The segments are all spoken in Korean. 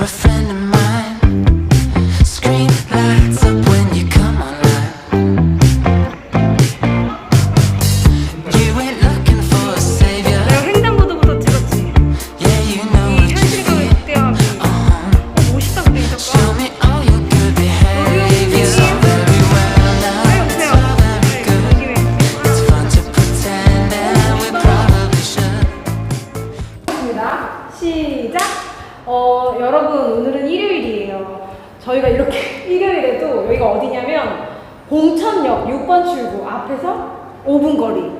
a friend of mine. Screen lights up when you come online. You ain't looking for a savior. 내가 횡단보도부터 찍었지. Yeah, you know 이 what you 현실과의 feel. 극대화기. 멋있다 근데 이 Show 작가. me all your good behavior. It's all very well known. It's all very good. It's fun to pretend and we probably should. 시작! 여러분 오늘은 일요일이에요. 저희가 이렇게 일요일에도 여기가 어디냐면 봉천역 6번 출구 앞에서 5분 거리.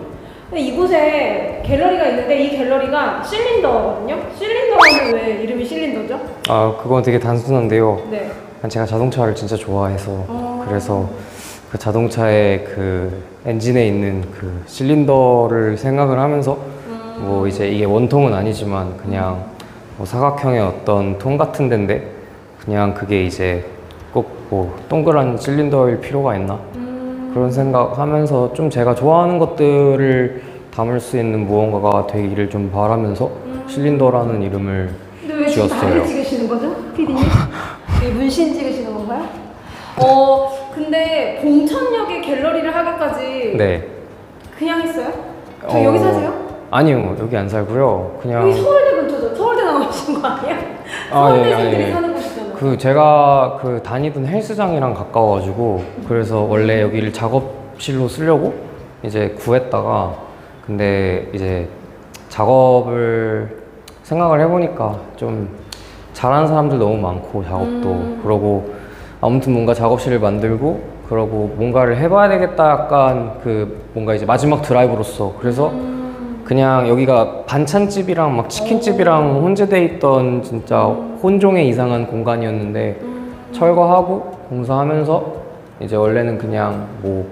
근데 이곳에 갤러리가 있는데 이 갤러리가 실린더거든요. 실린더는 왜 이름이 실린더죠? 그건 되게 단순한데요. 네. 제가 자동차를 진짜 좋아해서 그래서 그 자동차의 그 엔진에 있는 그 실린더를 생각을 하면서 뭐 이제 이게 원통은 아니지만 그냥 뭐 사각형의 어떤 통 같은 데인데 그냥 그게 이제 꼭 뭐 동그란 실린더일 필요가 있나 그런 생각하면서 좀 제가 좋아하는 것들을 담을 수 있는 무언가가 되기를 좀 바라면서 실린더라는 이름을 근데 왜 지금 지었어요. 다리를 찍으시는 거죠? 피디님? 이 문신 찍으시는 건가요? 근데 봉천역에 갤러리를 하기까지 네. 그냥 했어요? 저 여기 사세요? 아니요, 여기 안 살고요. 그냥 여기 서울대 근처죠? 서울대 나오신 거 아니야? 서울대생들이 사는 곳이잖아요. 그 제가 그 다니던 헬스장이랑 가까워가지고 그래서 원래 여기를 작업실로 쓰려고 이제 구했다가 근데 이제 작업을 생각을 해보니까 좀 잘하는 사람들 너무 많고 작업도 그러고 아무튼 뭔가 작업실을 만들고 그러고 뭔가를 해봐야 되겠다 약간 그 뭔가 이제 마지막 드라이브로서 그래서 그냥 여기가 반찬집이랑 막 치킨집이랑 혼재돼 있던 진짜 혼종의 이상한 공간이었는데 철거하고 공사하면서 이제 원래는 그냥 뭐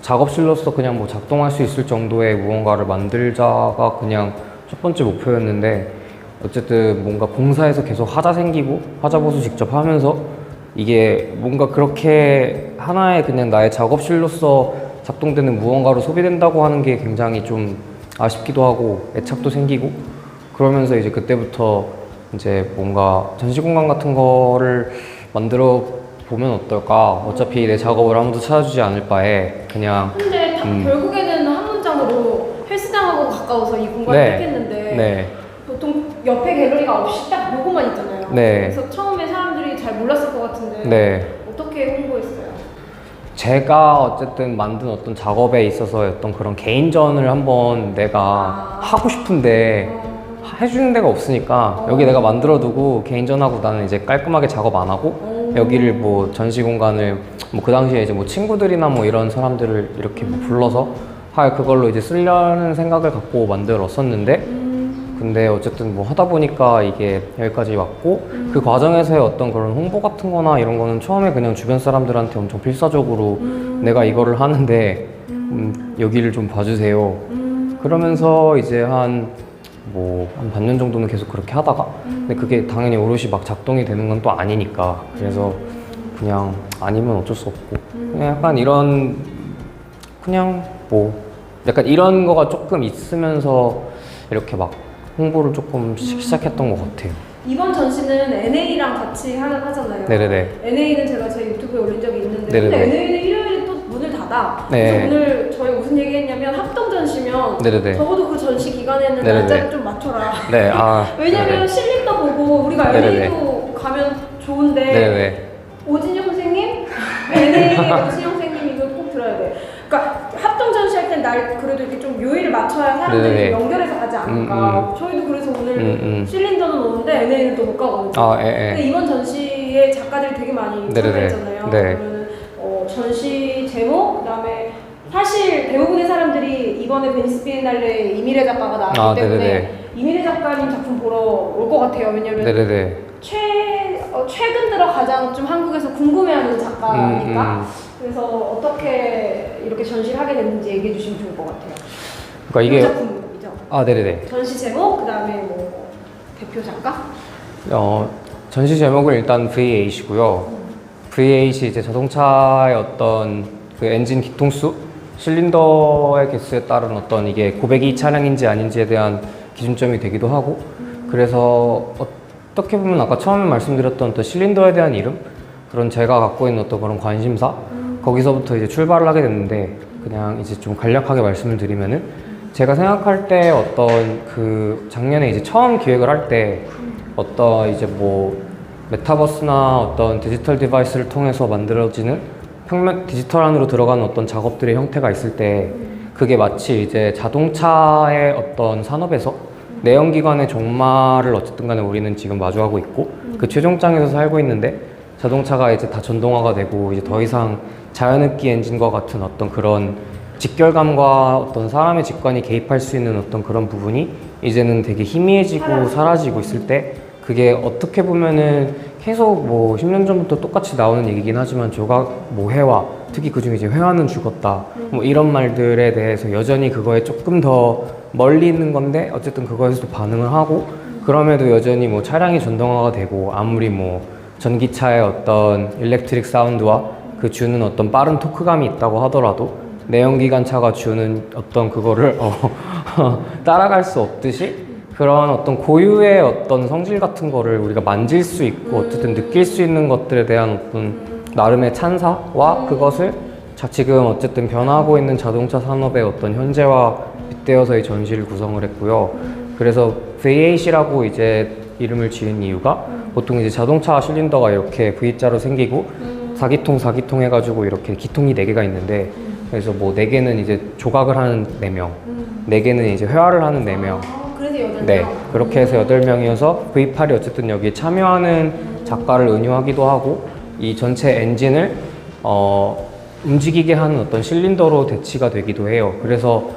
작업실로서 그냥 뭐 작동할 수 있을 정도의 무언가를 만들자가 그냥 첫 번째 목표였는데 어쨌든 뭔가 공사에서 계속 하자 생기고 하자 보수 직접 하면서 이게 뭔가 그렇게 하나의 그냥 나의 작업실로서 작동되는 무언가로 소비된다고 하는 게 굉장히 좀 아쉽기도 하고 애착도 생기고 그러면서 이제 그때부터 이제 뭔가 전시 공간 같은 거를 만들어 보면 어떨까 어차피 내 작업을 아무도 찾아주지 않을 바에 그냥 근데 결국에는 한 문장으로 헬스장하고 가까워서 이 공간을 네. 택했는데 네. 보통 옆에 갤러리가 없이 딱 요거만 있잖아요. 네. 그래서 처음에 사람들이 잘 몰랐을 것 같은데 네. 어떻게 홍보했어요? 제가 어쨌든 만든 어떤 작업에 있어서 어떤 그런 개인전을 한번 내가 하고 싶은데 해주는 데가 없으니까 여기 내가 만들어두고 개인전하고 나는 이제 깔끔하게 작업 안 하고 여기를 뭐 전시 공간을 뭐 그 당시에 이제 뭐 친구들이나 뭐 이런 사람들을 이렇게 뭐 불러서 그걸로 이제 쓰려는 생각을 갖고 만들었었는데 근데 어쨌든 뭐 하다 보니까 이게 여기까지 왔고 그 과정에서의 어떤 그런 홍보 같은 거나 이런 거는 처음에 그냥 주변 사람들한테 엄청 필사적으로 내가 이거를 하는데 여기를 좀 봐주세요 그러면서 이제 한 반년 정도는 계속 그렇게 하다가 근데 그게 당연히 오롯이 막 작동이 되는 건 또 아니니까 그래서 그냥 아니면 어쩔 수 없고 그냥 약간 이런 그냥 뭐 약간 이런 거가 조금 있으면서 이렇게 막 홍보를 조금씩 시작했던 것 같아요. 이번 전시는 NA랑 같이 하잖아요. 네네네. NA는 제가 제 유튜브에 올린 적이 있는데 네네네. 근데 NA는 일요일에 또 문을 닫아. 네. 그래서 오늘 저희 무슨 얘기 했냐면 합동 전시면 네네네. 적어도 그 전시 기간에는 네네네. 날짜를 좀 맞춰라. 네, 왜냐면 네네. 실린더 보고 우리가 네네네. NA도 가면 좋은데 네네. 오진영 선생님? NA 오진영 선생님 이거 꼭 들어야 돼. 그러니까 합동 전시할 땐 날 그래도 이렇게 좀 요일을 맞춰야 사람들이 네네. 연결해서 가지 않을까. 저희도 그래서 오늘 실린더는 오는데 NA는 또 못 가거든요. 근데 이번 전시에 작가들이 되게 많이 네네네. 참여했잖아요. 네. 그러면 전시 제목 그다음에 사실 대부분의 사람들이 이번에 베니스 비엔날레에 이미래 작가가 나왔기 때문에 네네네. 이미래 작가님 작품 보러 올 것 같아요. 왜냐면 네네네. 최근 들어 가장 좀 한국에서 궁금해하는 작가니까 그래서 어떻게 이렇게 전시를 하게 됐는지 얘기해 주시면 좋을 것 같아요. 그러니까 이게 작품이죠. 네네네. 전시 제목 그다음에 뭐 대표 작가? 전시 제목은 일단 V8이고요. V8이 이제 자동차의 어떤 그 엔진 기통수, 실린더의 개수에 따른 어떤 이게 고배기 차량인지 아닌지에 대한 기준점이 되기도 하고 그래서 어떻게 보면 아까 처음에 말씀드렸던 또 실린더에 대한 이름, 그런 제가 갖고 있는 어떤 그런 관심사, 거기서부터 이제 출발을 하게 됐는데, 그냥 이제 좀 간략하게 말씀을 드리면은, 제가 생각할 때 어떤 그 작년에 이제 처음 기획을 할 때 어떤 이제 뭐 메타버스나 어떤 디지털 디바이스를 통해서 만들어지는 평면 디지털 안으로 들어가는 어떤 작업들의 형태가 있을 때, 그게 마치 이제 자동차의 어떤 산업에서 내연기관의 종말을 어쨌든 간에 우리는 지금 마주하고 있고, 그 최종장에서 살고 있는데, 자동차가 이제 다 전동화가 되고 이제 더 이상 자연흡기 엔진과 같은 어떤 그런 직결감과 어떤 사람의 직관이 개입할 수 있는 어떤 그런 부분이 이제는 되게 희미해지고 사라지고 있을 때, 그게 어떻게 보면은 계속 뭐 10년 전부터 똑같이 나오는 얘기긴 하지만, 조각 뭐 회화, 특히 그중에 이제 회화는 죽었다, 뭐 이런 말들에 대해서 여전히 그거에 조금 더 멀리 있는 건데, 어쨌든 그거에서도 반응을 하고, 그럼에도 여전히 뭐 차량이 전동화가 되고, 아무리 뭐 전기차의 어떤 일렉트릭 사운드와 그 주는 어떤 빠른 토크감이 있다고 하더라도 내연기관차가 주는 어떤 그거를 따라갈 수 없듯이, 그런 어떤 고유의 어떤 성질 같은 거를 우리가 만질 수 있고 어쨌든 느낄 수 있는 것들에 대한 어떤 나름의 찬사와 그것을 지금 어쨌든 변하고 있는 자동차 산업의 어떤 현재와 빗대어서의 전시를 구성을 했고요. 그래서 V8이라고 이제 이름을 지은 이유가, 보통 이제 자동차 실린더가 이렇게 V자로 생기고 4기통 해가지고 이렇게 기통이 4개가 있는데, 그래서 뭐 4개는 이제 조각을 하는 4명, 4개는 이제 회화를 하는 4명. 그래서 8명. 네, 그렇게 해서 8명이어서 V8이 어쨌든 여기에 참여하는 작가를 은유하기도 하고, 이 전체 엔진을 움직이게 하는 어떤 실린더로 대치가 되기도 해요. 그래서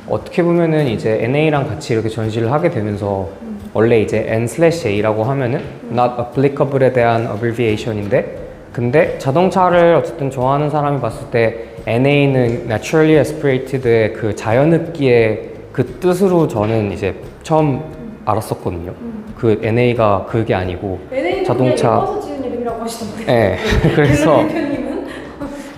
어떻게 보면은 이제 NA랑 같이 이렇게 전시를 하게 되면서, 원래 이제 N/A라고 하면은 Not Applicable에 대한 abbreviation인데, 근데 자동차를 어쨌든 좋아하는 사람이 봤을 때 NA는 Naturally Aspirated의 그 자연흡기의 그 뜻으로 저는 이제 처음 알았었거든요. 그 NA가 그게 아니고 NA는 자동차. 그냥 예뻐서 지은 이름이라고 하시던데. 네, 그래서 대표님은?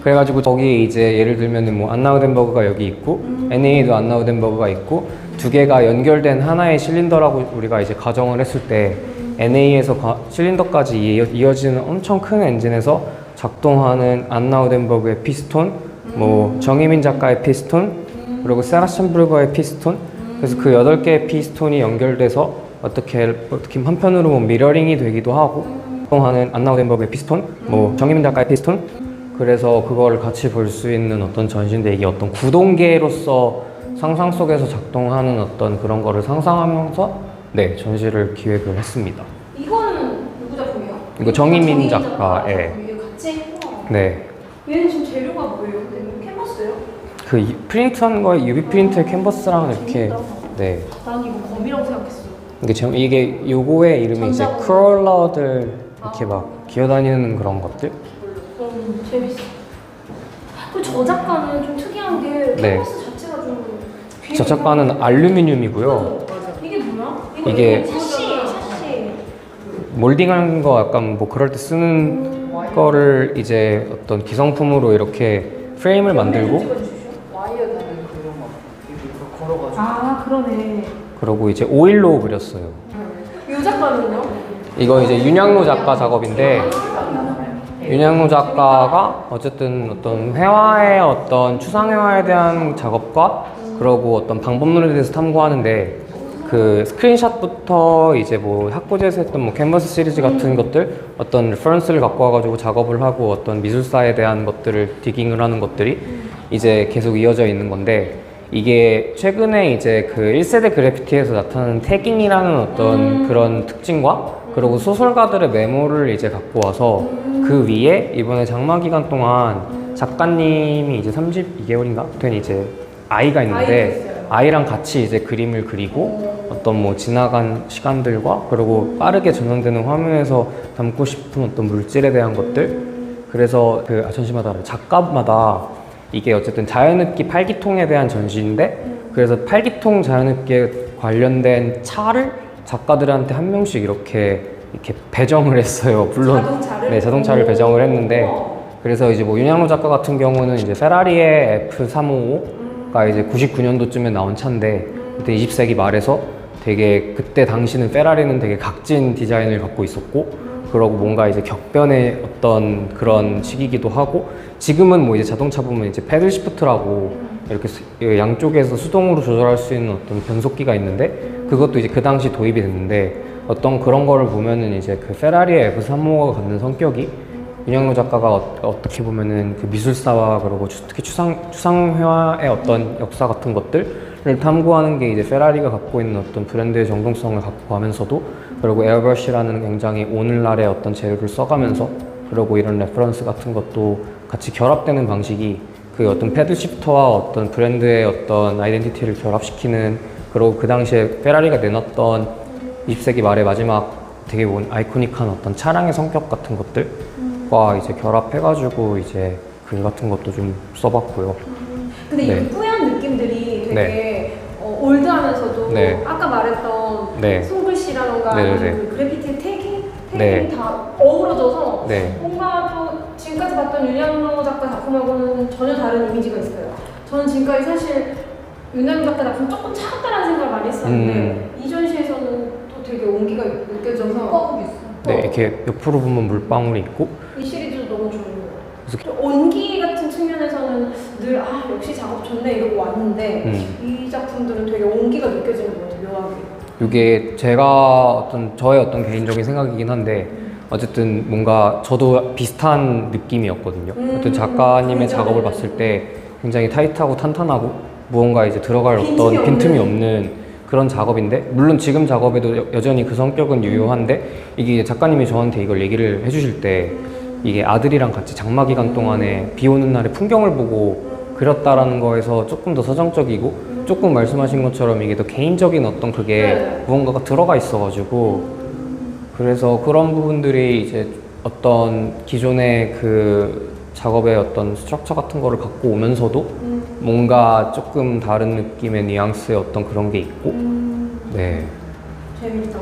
그래가지고 저기 이제 예를 들면은 뭐 안나우덴버그가 여기 있고 NA도 안나우덴버그가 있고, 두 개가 연결된 하나의 실린더라고 우리가 이제 가정을 했을 때, NA에서 실린더까지 이어지는 엄청 큰 엔진에서 작동하는 안나우덴버그의 피스톤, 뭐 정희민 작가의 피스톤, 그리고 세라챈브르거의 피스톤, 그래서 그 8개의 피스톤이 연결돼서 어떻게 한편으로 뭐 미러링이 되기도 하고, 작동하는 안나우덴버그의 피스톤, 뭐 정희민 작가의 피스톤, 그래서 그거를 같이 볼 수 있는 어떤 전시인데, 이게 어떤 구동계로서 상상 속에서 작동하는 어떤 그런 거를 상상하면서 네, 전시를 기획을 했습니다. 이거는 누구 작품이에요? 이거 정희민 작가의. 이게 같이 했구나. 네. 얘는 지금 재료가 뭐예요? 근데 캔버스예요? 그 프린트한 거에 UV 프린트 캔버스랑 이렇게. 네. 난 이거 검이라고 생각했어. 이게 요거의 이름이 이제 전자검. 크롤러들 이렇게 막 기어다니는 그런 것들. 재밌어. 그 저 작가는 좀 특이한 게 네. 캔버스 자체가 좀. 저 작가는 알루미늄이고요. 이게 뭐야? 이게 샤시. 몰딩하는 거 약간 뭐 그럴 때 쓰는 거를 이제 어떤 기성품으로 이렇게 프레임을 만들고, 와이어 다는 그런 거 이거 걸어가지고 아 그러네. 그러고 이제 오일로 그렸어요. 이 작가는요? 이거 이제 윤양로 작가 작업인데, 윤양로 작가가 어쨌든 어떤 회화의 어떤 추상회화에 대한 작업과 그러고 어떤 방법론에 대해서 탐구하는데, 그 스크린샷부터 이제 뭐 학고제에서 했던 뭐 캔버스 시리즈 같은 것들, 어떤 레퍼런스를 갖고 와가지고 작업을 하고 어떤 미술사에 대한 것들을 디깅을 하는 것들이 이제 계속 이어져 있는 건데, 이게 최근에 이제 그 1세대 그래피티에서 나타나는 태깅이라는 어떤 그런 특징과, 그리고 소설가들의 메모를 이제 갖고 와서 그 위에 이번에 장마 기간 동안 작가님이 이제 32개월인가 된 이제 아이가 있는데, 아이랑 같이 이제 그림을 그리고 어떤 뭐 지나간 시간들과, 그리고 빠르게 전환되는 화면에서 담고 싶은 어떤 물질에 대한 것들. 그래서 그 전시마다 작가마다 이게 어쨌든 자연흡기 8기통에 대한 전시인데, 그래서 8기통 자연흡기에 관련된 차를 작가들한테 한 명씩 이렇게 배정을 했어요. 물론 자동차를? 네, 자동차를 배정을 했는데, 그래서 이제 뭐 윤양로 작가 같은 경우는 이제 페라리의 F355가 이제 99년도쯤에 나온 차인데, 그때 20세기 말에서 되게 그때 당시는 페라리는 되게 각진 디자인을 갖고 있었고 그러고 뭔가 이제 격변의 어떤 그런 시기이기도 하고 지금은 뭐 이제 자동차 보면 이제 패들 시프트라고 이렇게 양쪽에서 수동으로 조절할 수 있는 어떤 변속기가 있는데 그것도 이제 그 당시 도입이 됐는데 어떤 그런 거를 보면은 이제 그 페라리의 F35가 갖는 성격이 윤영로 작가가 어떻게 보면은 그 미술사와 그리고 특히 추상회화의 어떤 역사 같은 것들을 탐구하는 게 이제 페라리가 갖고 있는 어떤 브랜드의 정동성을 갖고 가면서도 그리고 에어브러쉬라는 굉장히 오늘날의 어떤 재료를 써가면서 그리고 이런 레퍼런스 같은 것도 같이 결합되는 방식이 그 어떤 패들 시프터와 어떤 브랜드의 어떤 아이덴티티를 결합시키는 그리고 그 당시에 페라리가 내놨던 20세기 말의 마지막 되게 아이코닉한 어떤 차량의 성격 같은 것들과 이제 결합해가지고 이제 글 같은 것도 좀 써봤고요. 근데 네. 이 뿌연 느낌들이 되게 네. 올드하면서도 네. 아까 말했던 네. 손글씨라던가 네네네. 아니면 그 그래피티 태깅 네. 다 어우러져서 네. 뭔가 또 지금까지 봤던 윤양로 작가 작품하고는 전혀 다른 이미지가 있어요. 저는 지금까지 사실 윤양로 작가 작품 조금 차갑다는 생각을 많이 했었는데 이 전시에서는 또 되게 온기가 느껴져서 뻐국 있어. 네, 이렇게 옆으로 보면 물방울이 있고 이 시리즈도 너무 좋은 것 같아요. 그래서- 좀 온기 같은 측면에서는 늘 역시 작업 좋네 이러고 왔는데 이 작품들은 되게 온기가 느껴지는 것 같아요. 묘하게. 이게 제가 어떤 저의 어떤 개인적인 생각이긴 한데 어쨌든 뭔가 저도 비슷한 느낌이었거든요. 어떤 작가님의 그죠. 작업을 봤을 때 굉장히 타이트하고 탄탄하고 무언가 이제 들어갈 빈틈이 어떤 빈틈이 없는. 없는 그런 작업인데 물론 지금 작업에도 여전히 그 성격은 유효한데 이게 이제 작가님이 저한테 이걸 얘기를 해주실 때 이게 아들이랑 같이 장마 기간 동안에 비 오는 날에 풍경을 보고 그렸다라는 거에서 조금 더 서정적이고 조금 말씀하신 것처럼 이게 더 개인적인 어떤 그게 네. 무언가가 들어가 있어가지고 그래서 그런 부분들이 이제 어떤 기존의 그 작업의 어떤 스트럭처 같은 거를 갖고 오면서도 뭔가 조금 다른 느낌의 뉘앙스의 어떤 그런 게 있고 네. 재밌다.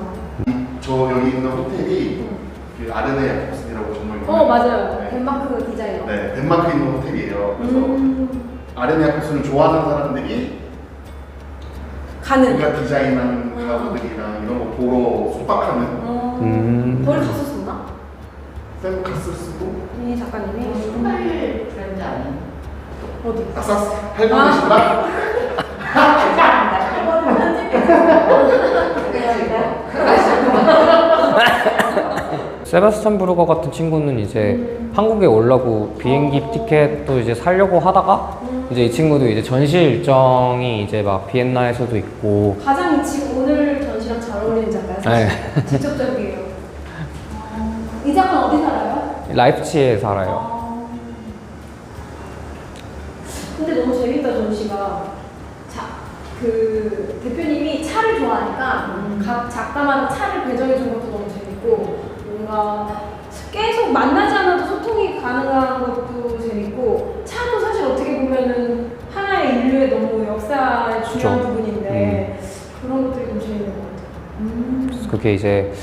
저 여기 있는 호텔이 그 아르네 야콥슨이라고 정말 맞아요. 네. 덴마크 디자이너. 네, 덴마크에 있는 호텔이에요. 그래서 아르네 야콥슨을 좋아하는 사람들이 가는. 그가 디자인한 가구들이랑 이런 거 보러 숙박하는 거기 갔었었나? 쌤 갔을 수도 이 작가님이 스타일 브랜드 아니에요? 어디? 아싸 할머니시라 세바스찬 브루거 같은 친구는 이제 한국에 오려고 비행기 티켓도 이제 사려고 하다가 이제 이 친구도 이제 전시 일정이 이제 막 비엔나에서도 있고 가장 지금 오늘 전시랑 잘 어울리는 작가요. 네. 직접적이에요. 이 작가 어디 살아요? 라이프치히에 살아요. 근데 너무 재밌다 전시가. 그 대표님이 차를 좋아하니까 각 작가마다 차를 배정해 준 것도 너무 재밌고 뭔가 계속 만나지 않아도 소통이 가능한 것도 재밌고 차도 사실 어떻게 보면은 하나의 인류의 너무 역사의 중요한 그쵸. 부분인데 그런 것들이 너무 재밌는 것 같아요. 그래서 그게 이제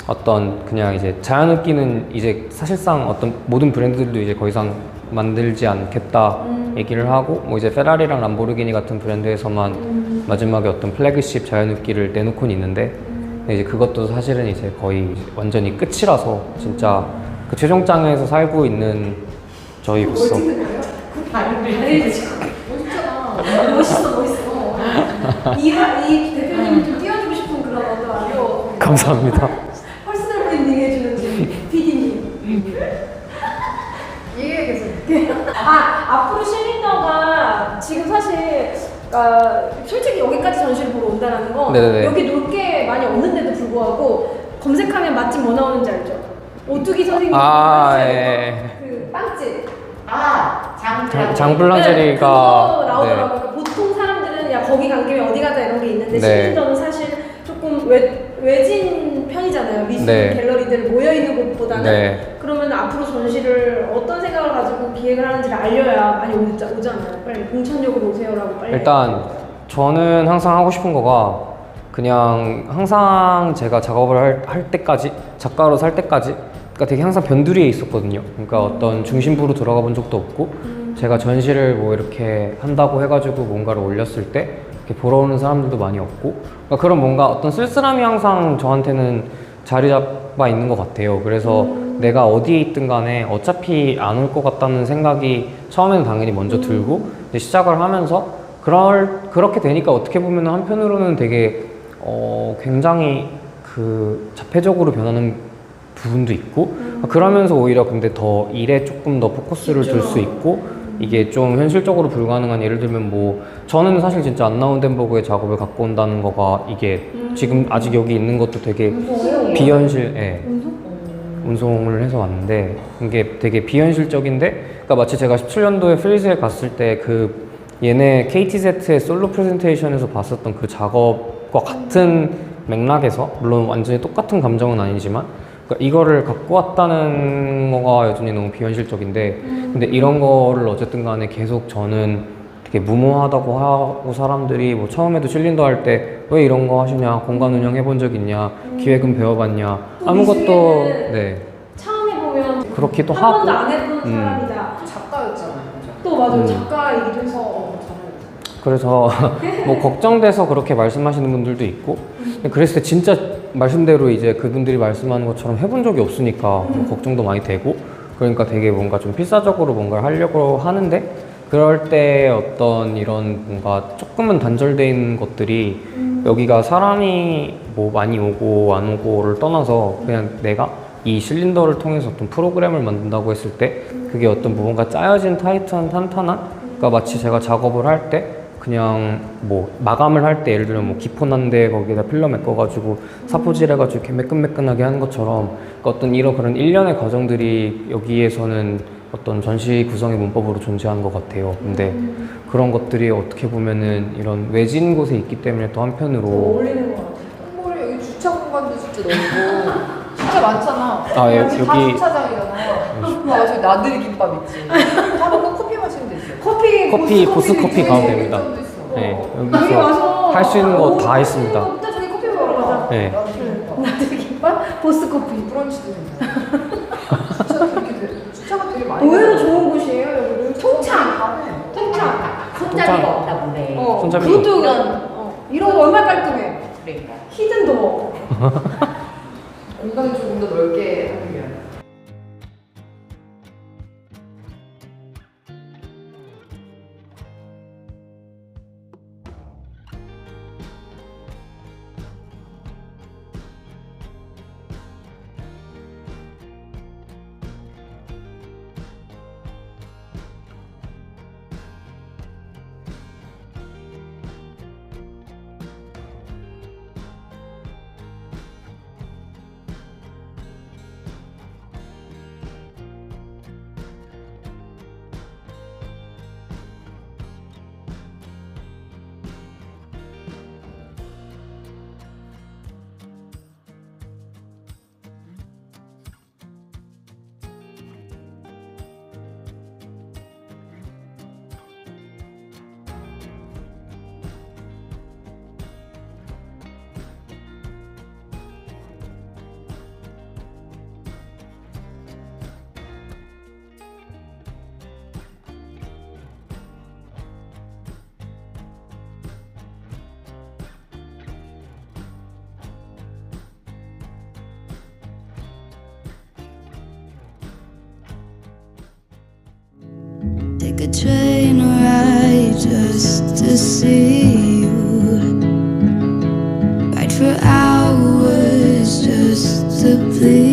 어떤 그냥 이제 자연흡기는 이제 사실상 어떤 모든 브랜드들도 이제 더 이상 만들지 않겠다 얘기를 하고 뭐 이제 페라리랑 람보르기니 같은 브랜드에서만 마지막에 어떤 플래그십 자연흡기를 내놓고는 있는데 근데 이제 그것도 사실은 이제 거의 완전히 끝이라서 진짜 그 최종장에서 살고 있는 저희로서 아니 지금 멋있잖아. 멋있어. 이 대표님이 좀 띄워주고 싶은 그런 어떤 감사합니다. 퍼스널 브랜딩 해주는 PD님. 이게 계속 앞으로 실린더가 지금 사실 솔직히 여기까지 전시를 보러 온다는 거 네네네. 여기 놀 게 많이 없는데도 불구하고 검색하면 맛집 뭐 나오는지 알죠? 오뚜기 선생님 그 빵집 장블랑제리가 그거 나오더라고요. 그러니까 보통 사람들은 야 거기 간 김에 어디 가자 이런 게 있는데 네. 실린더는 사실 조금 외진 편이잖아요. 미술 네. 갤러리들 모여 있는 곳보다는. 네. 그러면 앞으로 전시를 어떤 생각을 가지고 기획을 하는지를 알려야 많이 오잖아요. 빨리 봉천역으로 오세요라고 빨리. 일단 저는 항상 하고 싶은 거가 그냥 항상 제가 작업을 할 때까지 작가로 살 때까지 그러니까 되게 항상 변두리에 있었거든요. 그러니까 어떤 중심부로 들어가 본 적도 없고 제가 전시를 뭐 이렇게 한다고 해가지고 뭔가를 올렸을 때 이렇게 보러 오는 사람들도 많이 없고, 그러니까 그런 뭔가 어떤 쓸쓸함이 항상 저한테는 자리 잡아 있는 것 같아요. 그래서 내가 어디에 있든 간에 어차피 안 올 것 같다는 생각이 처음에는 당연히 먼저 들고, 이제 시작을 하면서 그렇게 되니까 어떻게 보면 한편으로는 되게 굉장히 그 자폐적으로 변하는 부분도 있고, 그러면서 오히려 근데 더 일에 조금 더 포커스를 둘 수 있고, 이게 좀 현실적으로 불가능한, 예를 들면 뭐 저는 사실 진짜 안나운덴버그의 작업을 갖고 온다는 거가 이게 지금 아직 여기 있는 것도 되게 비현실, 예. 운송을 해서 왔는데 이게 되게 비현실적인데, 그러니까 마치 제가 17년도에 프리즈에 갔을 때 그 얘네 KTZ의 솔로 프레젠테이션에서 봤었던 그 작업과 같은 맥락에서, 물론 완전히 똑같은 감정은 아니지만, 그러니까 이거를 갖고 왔다는 거가 여전히 너무 비현실적인데, 근데 이런 거를 어쨌든 간에 계속 저는 되게 무모하다고 하고, 사람들이 뭐 처음에도 실린더 할 때 왜 이런 거 하시냐, 공간 운영 해본 적 있냐, 기획은 배워봤냐, 아무것도, 네, 처음 해보면 그렇기도 한 하고, 번도 안 해본 사람이다. 작가였잖아요. 또 맞아요. 작가이기도 해서. 그래서 뭐 걱정돼서 그렇게 말씀하시는 분들도 있고, 그랬을 때 진짜 말씀대로 이제 그분들이 말씀하는 것처럼 해본 적이 없으니까 뭐 걱정도 많이 되고, 그러니까 되게 뭔가 좀 필사적으로 뭔가를 하려고 하는데, 그럴 때 어떤 이런 뭔가 조금은 단절돼 있는 것들이, 여기가 사람이 뭐 많이 오고 안 오고를 떠나서 그냥 내가 이 실린더를 통해서 어떤 프로그램을 만든다고 했을 때 그게 어떤 뭔가 짜여진 타이트한 탄탄한, 그러니까 마치 제가 작업을 할 때 그냥 뭐 마감을 할 때 예를 들면 뭐 기포난데 거기에다 필러 메꿔가지고 사포질 해가지고 이렇게 매끈매끈하게 하는 것처럼, 그러니까 어떤 이런 그런 일련의 과정들이 여기에서는 어떤 전시 구성의 문법으로 존재하는 것 같아요. 근데 그런 것들이 어떻게 보면은 이런 외진 곳에 있기 때문에 또 한편으로 어울리는 것 같아요. 콩볼에 여기 주차 공간도 진짜 넓고 진짜 많잖아. 아, 예, 다 여기- 주차장이잖아. 와가지고 나들이 김밥 있지. 다 먹고 커피 마시면 되지. 커피 보스 커피 가면 됩니다. 있어. 네, 여기 와서 여기서 할 수 있는 거 다 있습니다. 일단 저기 커피 먹으러 가자. 네. 나들이 김밥, 보스 커피. 브런치도 된다. 주차가 되게 많이. 의외로 좋은 곳이에요, 여기는. 통창. 가네. 통창. 손잡이가 없다 보네. 손잡이가 그것도 이런 거 얼마나 깔끔해. 그러니까. 히든 도어. 공간을 조금 더 넓게 하기 위한. Take a train ride just to see you. Ride for hours just to please